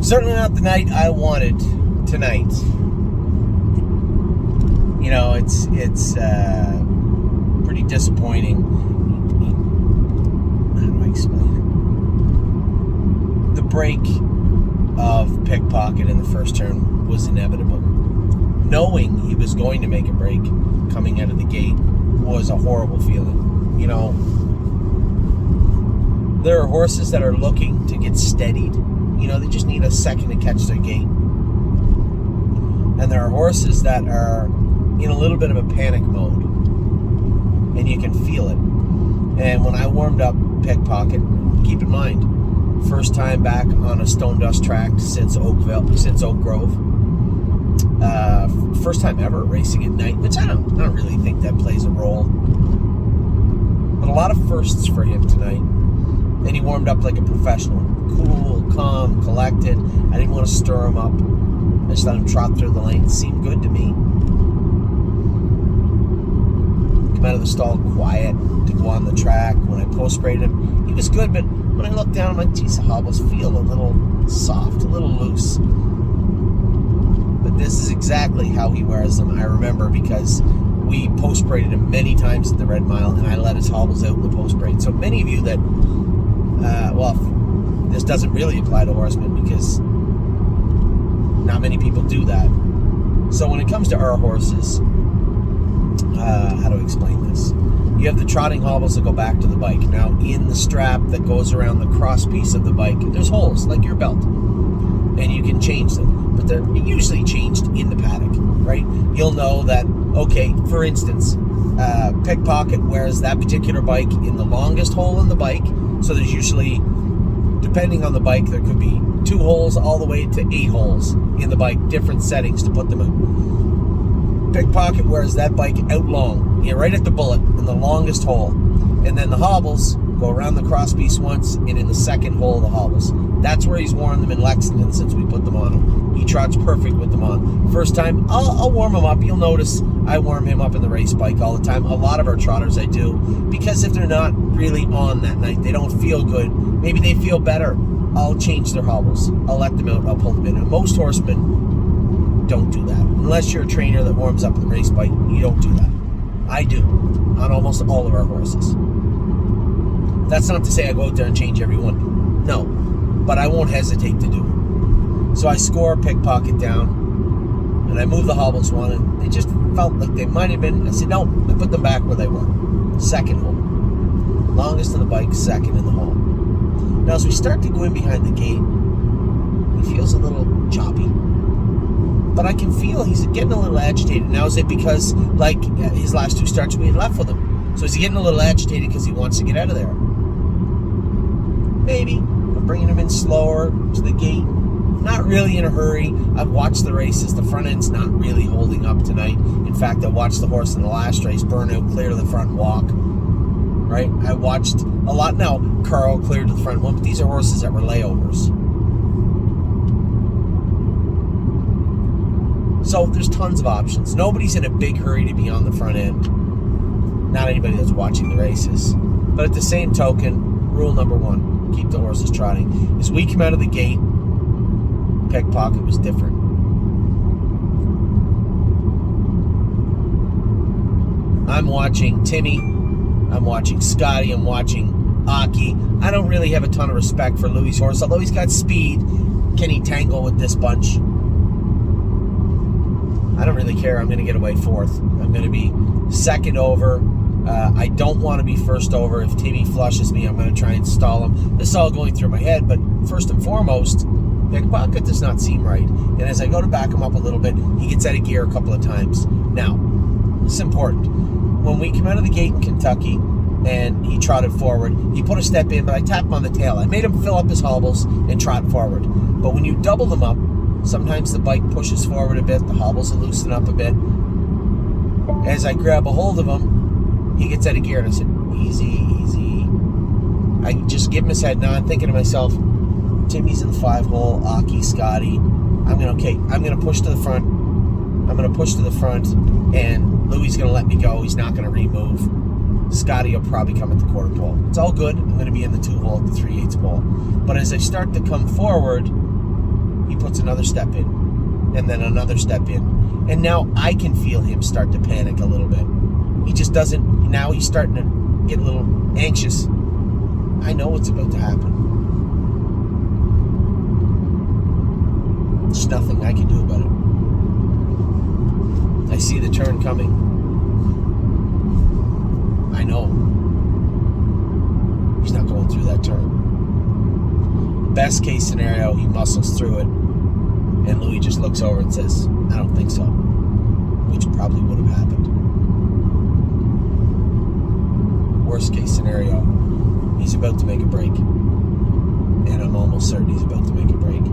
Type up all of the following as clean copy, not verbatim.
Certainly not the night I wanted tonight. You know, it's pretty disappointing. How do I explain it? The break of Pickpocket in the first turn was inevitable. Knowing he was going to make a break coming out of the gate was a horrible feeling. You know, there are horses that are looking to get steadied. You know, they just need a second to catch their gait. And there are horses that are in a little bit of a panic mode. And you can feel it. And when I warmed up Pickpocket, keep in mind, first time back on a stone dust track since Oak Grove. First time ever racing at night, which I don't really think that plays a role. But a lot of firsts for him tonight. And he warmed up like a professional. Cool, calm, collected. I didn't want to stir him up. I just let him trot through the lane. It seemed good to me. Come out of the stall quiet to go on the track. When I post-sprayed him, he was good, but when I looked down, I'm like, geez, the hobbles feel a little soft, a little loose. But this is exactly how he wears them. I remember because we post-braided him many times at the Red Mile, and I let his hobbles out in the post-braid. So many of you that, this doesn't really apply to horsemen because not many people do that. So when it comes to our horses, how do I explain this? You have the trotting hobbles that go back to the bike. Now, in the strap that goes around the cross piece of the bike, there's holes, like your belt. And you can change them. But they're usually changed in the paddock, right? You'll know that, okay, for instance, Pickpocket wears that particular bike in the longest hole in the bike. So there's usually, depending on the bike, there could be 2 holes all the way to 8 holes in the bike, different settings to put them in. Pickpocket wears that bike out long, right at the bullet, in the longest hole. And then the hobbles go around the crosspiece once and in the second hole of the hobbles. That's where he's worn them in Lexington since we put them on him. He trots perfect with them on. First time, I'll warm him up. You'll notice I warm him up in the race bike all the time. A lot of our trotters I do, because if they're not really on that night, they don't feel good, maybe they feel better, I'll change their hobbles. I'll let them out, I'll pull them in. And most horsemen don't do that. Unless you're a trainer that warms up the race bike, you don't do that. I do, on almost all of our horses. That's not to say I go out there and change every one. No, but I won't hesitate to do it. So I score Pickpocket down, and I move the hobbles one, and they just felt like they might have been. I said, no, I put them back where they were. Second hole. Longest in the bike, second in the hole. Now, as we start to go in behind the gate, he feels a little choppy. But I can feel he's getting a little agitated. Now, is it because, like, his last 2 starts we had left with him? So is he getting a little agitated because he wants to get out of there? Maybe. I'm bringing him in slower to the gate. Not really in a hurry. I've watched the races. The front end's not really holding up tonight. In fact, I watched the horse in the last race burn out clear to the front and walk. Right? I watched a lot. Now, Carl cleared to the front one, but these are horses that were layovers. So there's tons of options. Nobody's in a big hurry to be on the front end. Not anybody that's watching the races. But at the same token, rule number 1, keep the horses trotting. As we come out of the gate, Pickpocket was different. I'm watching Timmy. I'm watching Scotty. I'm watching Aki. I don't really have a ton of respect for Louis' horse. Although he's got speed, can he tangle with this bunch? I don't really care. I'm going to get away 4th. I'm going to be second over. I don't want to be first over. If Timmy flushes me, I'm going to try and stall him. This is all going through my head, but first and foremost, Pickpocket does not seem right. And as I go to back him up a little bit, he gets out of gear a couple of times. Now, it's important. When we come out of the gate in Kentucky and he trotted forward, he put a step in, but I tapped him on the tail. I made him fill up his hobbles and trot forward. But when you double them up, sometimes the bike pushes forward a bit, the hobbles will loosen up a bit. As I grab a hold of him, he gets out of gear, and I said, easy, easy. I just give him his head nod, thinking to myself, Timmy's in the 5 hole, Aki, Scotty. I'm going to push to the front. I'm going to push to the front, and Louis is going to let me go. He's not going to remove. Scotty will probably come at the quarter pole. It's all good. I'm going to be in the 2 hole at the 3/8 pole. But as I start to come forward, he puts another step in, and then another step in. And now I can feel him start to panic a little bit. He just doesn't, now he's starting to get a little anxious. I know what's about to happen. There's nothing I can do about it. I see the turn coming. I know. He's not going through that turn. Best case scenario, he muscles through it, and Louis just looks over and says, I don't think so, which probably would have happened. Worst case scenario, he's about to make a break, and I'm almost certain he's about to make a break.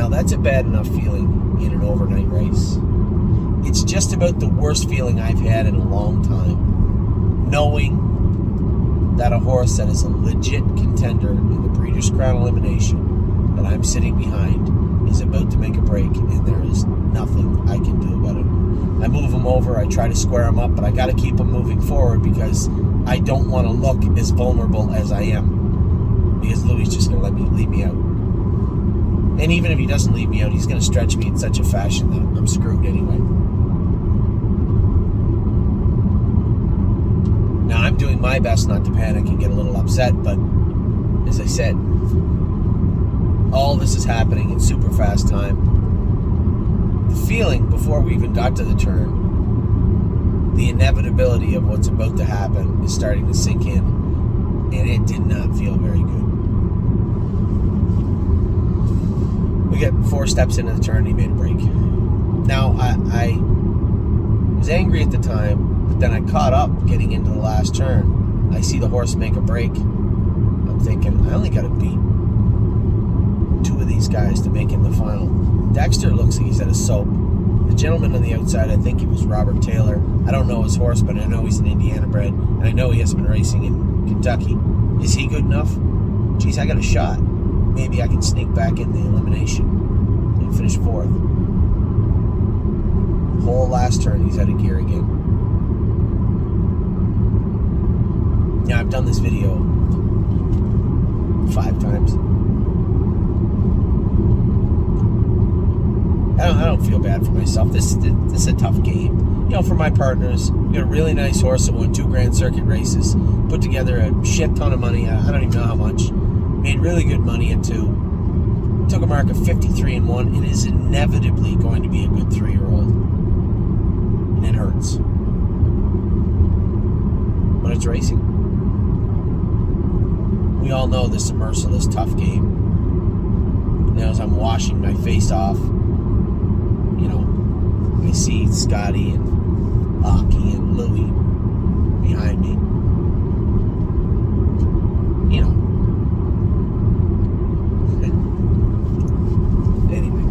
That's a bad enough feeling in an overnight race. It's just about the worst feeling I've had in a long time, knowing that a horse that is a legit contender in the Breeders' Crown elimination that I'm sitting behind is about to make a break, and there is nothing I can do about it. I move him over, I try to square him up, but I got to keep him moving forward because I don't want to look as vulnerable as I am, because Louis is just going to leave me out. And even if he doesn't leave me out, he's going to stretch me in such a fashion that I'm screwed anyway. Now, I'm doing my best not to panic and get a little upset, but as I said, all this is happening in super fast time. The feeling before we even got to the turn, the inevitability of what's about to happen is starting to sink in, and it did not feel very good. We got 4 steps into the turn, and he made a break. Now, I was angry at the time, but then I caught up getting into the last turn. I see the horse make a break. I'm thinking, I only got to beat 2 of these guys to make it in the final. Dexter looks like he's at a soap. The gentleman on the outside, I think he was Robert Taylor. I don't know his horse, but I know he's an Indiana bred, and I know he hasn't been racing in Kentucky. Is he good enough? Geez, I got a shot. Maybe I can sneak back in the elimination and finish 4th. Whole last turn, he's out of gear again. Now, I've done this video 5 times. I don't feel bad for myself. This is a tough game. You know, for my partners, we got a really nice horse that won 2 Grand Circuit races, put together a shit ton of money. I don't even know how much. Made really good money at 2. Took a mark of 53-1. It is inevitably going to be a good 3-year-old. And it hurts. But it's racing. We all know this is a merciless, tough game. Now, as I'm washing my face off, you know, I see Scotty and Aki and Louie behind me. You know. Anyway.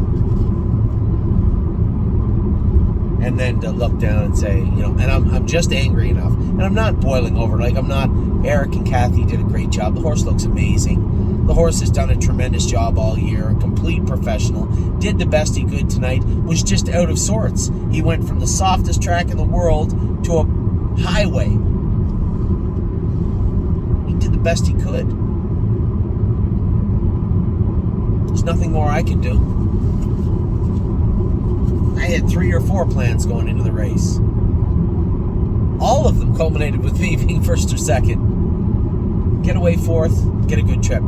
And then to look down and say, you know, and I'm just angry enough. And I'm not boiling over. Like, I'm not, Eric and Kathy did a great job. The horse looks amazing. The horse has done a tremendous job all year, a complete professional, did the best he could tonight, was just out of sorts. He went from the softest track in the world to a highway. He did the best he could. There's nothing more I can do. I had 3 or 4 plans going into the race. All of them culminated with me being 1st or 2nd. Get away 4th, get a good trip.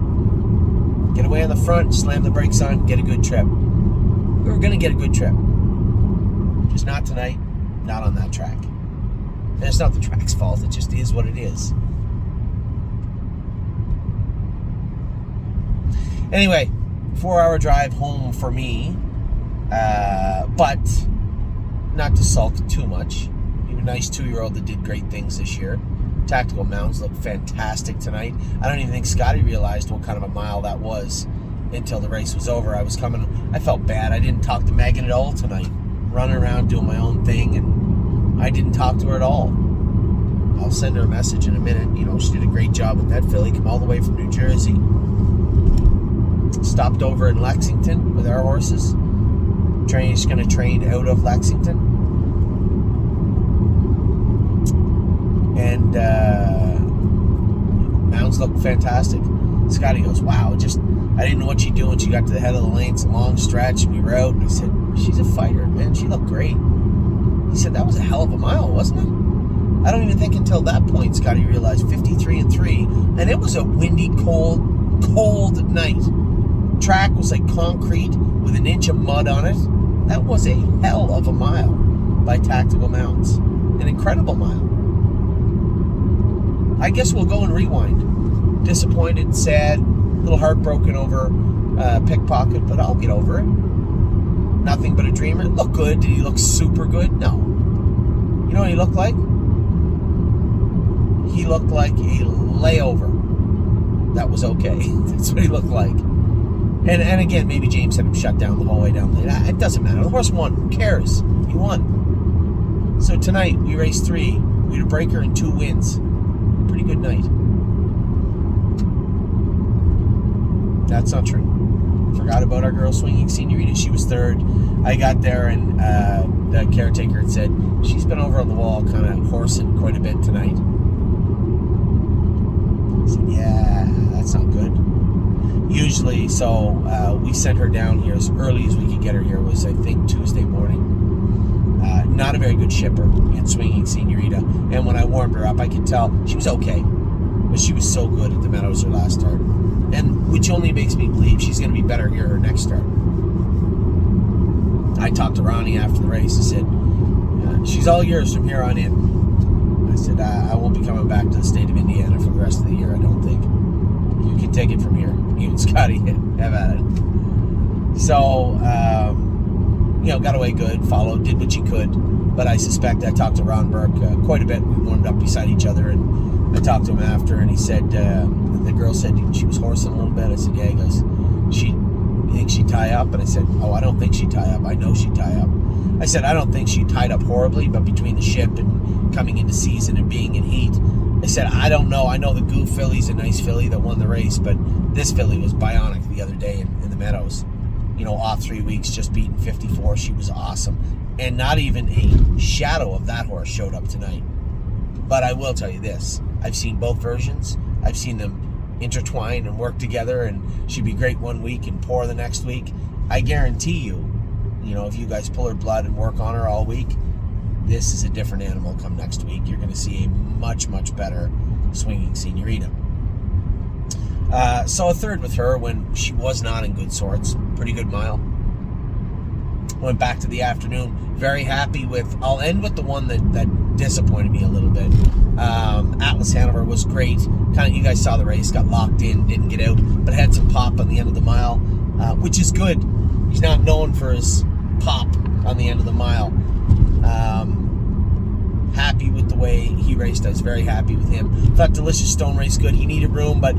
Get away on the front, slam the brakes on, get a good trip. We were going to get a good trip. Just not tonight, not on that track. And it's not the track's fault, it just is what it is. Anyway, 4-hour drive home for me, but not to sulk too much. You're a nice 2-year-old that did great things this year. Tactical Mounds looked fantastic tonight. I don't even think Scotty realized what kind of a mile that was until the race was over. I felt bad. I didn't talk to Megan at all tonight. Running around doing my own thing, and I didn't talk to her at all. I'll send her a message in a minute. You know, she did a great job with that filly. Come all the way from New Jersey. Stopped over in Lexington with our horses. She's going to train out of Lexington. And Mounds looked fantastic. Scotty goes, wow, I didn't know what she'd do when she got to the head of the lane. It's a long stretch, and we were out. And I said, she's a fighter, man. She looked great. He said, that was a hell of a mile, wasn't it? I don't even think until that point, Scotty realized 53-3. And it was a windy, cold night. Track was like concrete with an inch of mud on it. That was a hell of a mile by Tactical Mounts. An incredible mile. I guess we'll go and rewind. Disappointed, sad, a little heartbroken over Pickpocket, but I'll get over it. Nothing but a dreamer. Look good. Did he look super good? No. You know what he looked like? He looked like a layover. That was okay. That's what he looked like. And again, maybe James had him shut down the whole way down the lane. It doesn't matter. The horse won. Who cares? He won. So tonight, we raced 3. We had a breaker and 2 wins. Pretty good night. That's not true. Forgot about our girl swinging Senorita. She was 3rd. I got there, and the caretaker had said, she's been over on the wall kind of horsing quite a bit tonight. I said, yeah, that's not good. Usually, so we sent her down here as early as we could get her here. Was, I think, Tuesday morning. Not a very good shipper in swinging Senorita. And when I warmed her up, I could tell she was okay. But she was so good at the Meadows her last start. And which only makes me believe she's going to be better here her next start. I talked to Ronnie after the race. I said, she's all yours from here on in. I said, I won't be coming back to the state of Indiana for the rest of the year, I don't think. You can take it from here. You and Scotty, have at it. So, got away good, followed, did what she could. But I suspect I talked to Ron Burke quite a bit. We warmed up beside each other, and I talked to him after, and he said, the girl said she was horsing a little bit. I said, yeah. He goes, you think she'd tie up? And I said, oh, I don't think she'd tie up. I know she'd tie up. I said, I don't think she tied up horribly, but between the ship and coming into season and being in heat, I said, I don't know. I know the Goo filly's a nice filly that won the race, but this filly was bionic the other day in the Meadows. Off 3 weeks, just beating 54. She was awesome. And not even a shadow of that horse showed up tonight. But I will tell you this. I've seen both versions. I've seen them intertwine and work together, and she'd be great one week and poor the next week. I guarantee you, if you guys pull her blood and work on her all week, this is a different animal come next week. You're going to see a much, much better swinging Senorita. So a 3rd with her when she was not in good sorts. Pretty good mile. Went back to the afternoon. Very happy with... I'll end with the one that disappointed me a little bit. Atlas Hanover was great. You guys saw the race. Got locked in. Didn't get out. But had some pop on the end of the mile. Which is good. He's not known for his pop on the end of the mile. Happy with the way he raced. I was very happy with him. Thought Delicious Stone raced good. He needed room, but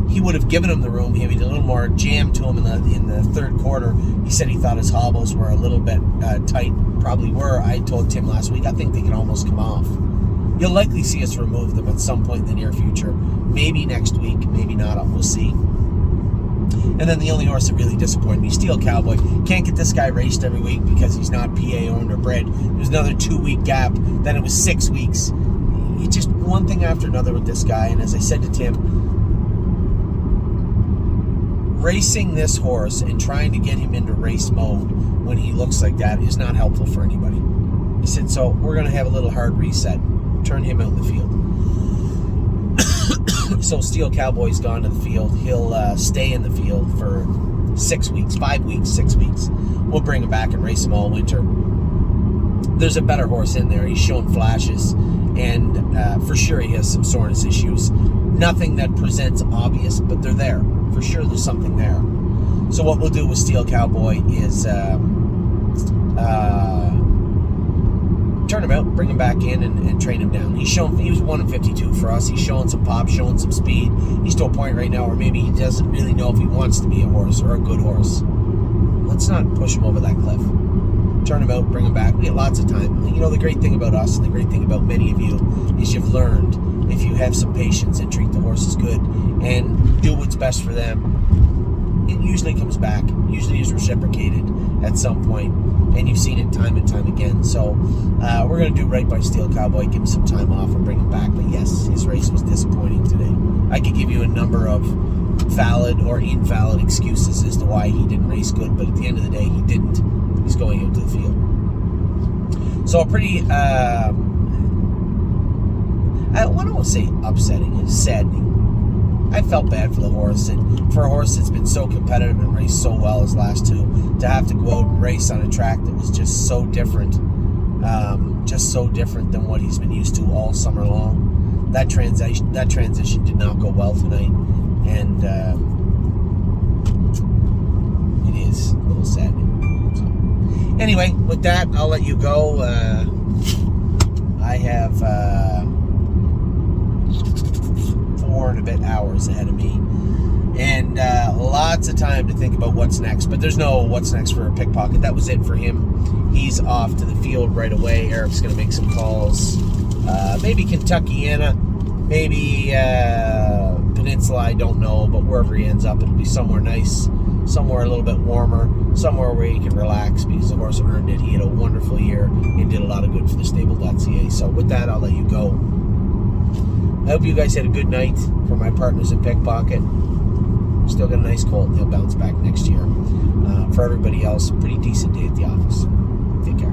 he would have given him the room. He had a little more jam to him in the 3rd quarter. He said he thought his hobbles were a little bit tight. Probably were. I told Tim last week, I think they can almost come off. You'll likely see us remove them at some point in the near future. Maybe next week, maybe not. We'll see. And then the only horse that really disappointed me, Steel Cowboy. Can't get this guy raced every week because he's not PA owned or bred. There's another 2-week gap. Then it was 6 weeks. It's just one thing after another with this guy. And as I said to Tim, racing this horse and trying to get him into race mode when he looks like that is not helpful for anybody. He said, so we're going to have a little hard reset. Turn him out in the field. So Steel Cowboy's gone to the field. He'll stay in the field for 6 weeks, 5 weeks, 6 weeks. We'll bring him back and race him all winter. There's a better horse in there. He's showing flashes, and for sure he has some soreness issues. Nothing that presents obvious, but they're there. For sure there's something there. So what we'll do with Steel Cowboy is turn him out, bring him back in, and train him down. He was 1-52 for us. He's showing some pop, showing some speed. He's to a point right now where maybe he doesn't really know if he wants to be a horse or a good horse. Let's not push him over that cliff. Turn him out, bring him back. We have lots of time. The great thing about us and the great thing about many of you is you've learned, if you have some patience and treat the horses good and do what's best for them, it usually comes back, usually is reciprocated at some point, and you've seen it time and time again. So we're going to do right by Steel Cowboy, give him some time off and bring him back. But yes, his race was disappointing today. I could give you a number of valid or invalid excuses as to why he didn't race good, but at the end of the day, he didn't. He's going into the field. So a pretty, I don't want to say upsetting, it's saddening. I felt bad for the horse, and for a horse that's been so competitive and raced so well his last two, to have to go out and race on a track that was just so different than what he's been used to all summer long. That transition did not go well tonight, and it is a little saddening. So, anyway, with that, I'll let you go. I have 4 and a bit hours ahead of me, and lots of time to think about what's next. But there's no what's next for Pickpocket. That was it for him. He's off to the field right away. Eric's going to make some calls. Maybe Kentuckiana, maybe Peninsula, I don't know, but wherever he ends up, it'll be somewhere nice, somewhere a little bit warmer, somewhere where he can relax, because the horse earned it. He had a wonderful year and did a lot of good for the stable.ca. So with that, I'll let you go. I hope you guys had a good night. For my partners in Pickpocket, still got a nice colt, and he'll bounce back next year. For everybody else, pretty decent day at the office. Take care.